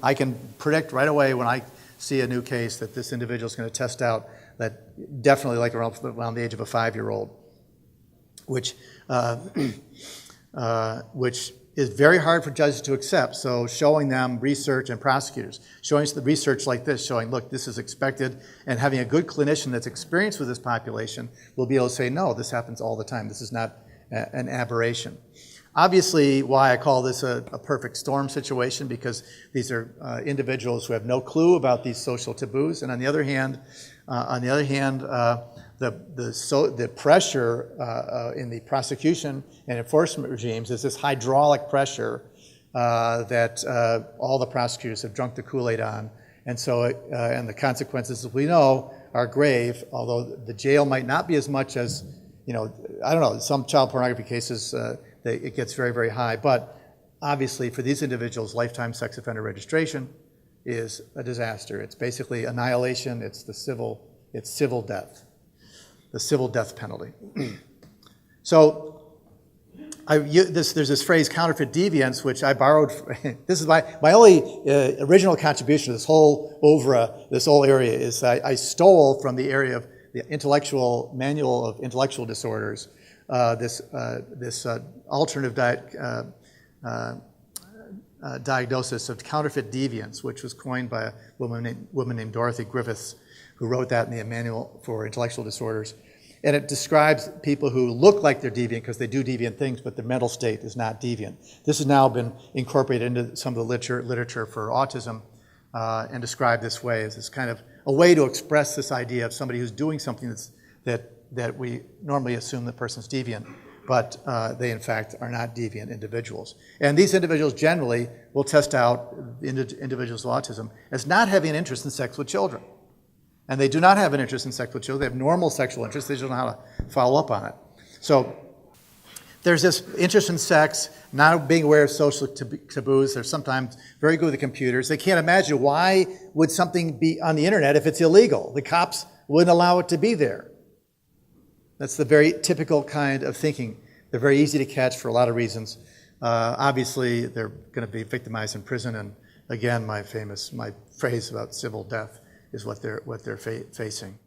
I can predict right away when I see a new case that this individual is going to test out that definitely like around the age of a 5-year-old, which is very hard for judges to accept. So showing them research and prosecutors, showing the research like this, showing, look, this is expected, and having a good clinician that's experienced with this population will be able to say, no, this happens all the time. This is not an aberration. Obviously, why I call this a perfect storm situation, because these are individuals who have no clue about these social taboos, and on the other hand, the pressure in the prosecution and enforcement regimes is this hydraulic pressure that all the prosecutors have drunk the Kool-Aid on, and so and the consequences, as we know, are grave. Although the jail might not be as much as, I don't know, some child pornography cases it gets very, very high, but obviously for these individuals, lifetime sex offender registration is a disaster. It's basically annihilation. It's civil death. The civil death penalty. So there's this phrase counterfeit deviance, which I borrowed. This is my only original contribution to this whole area is I stole from the area of the intellectual manual of intellectual disorders this alternative diagnosis of counterfeit deviance, which was coined by a woman named Dorothy Griffiths, who wrote that in the Manual for Intellectual Disorders. And it describes people who look like they're deviant because they do deviant things, but their mental state is not deviant. This has now been incorporated into some of the literature for autism and described this way as this kind of a way to express this idea of somebody who's doing something that we normally assume the person's deviant, but they in fact are not deviant individuals. And these individuals generally will test out individuals with autism as not having an interest in sex with children. And they do not have an interest in sex with children. They have normal sexual interests. They just don't know how to follow up on it. So there's this interest in sex, not being aware of social taboos. They're sometimes very good with the computers. They can't imagine why would something be on the internet if it's illegal. The cops wouldn't allow it to be there. That's the very typical kind of thinking. They're very easy to catch for a lot of reasons. Obviously, they're going to be victimized in prison. And again, my phrase about civil death is what they're facing.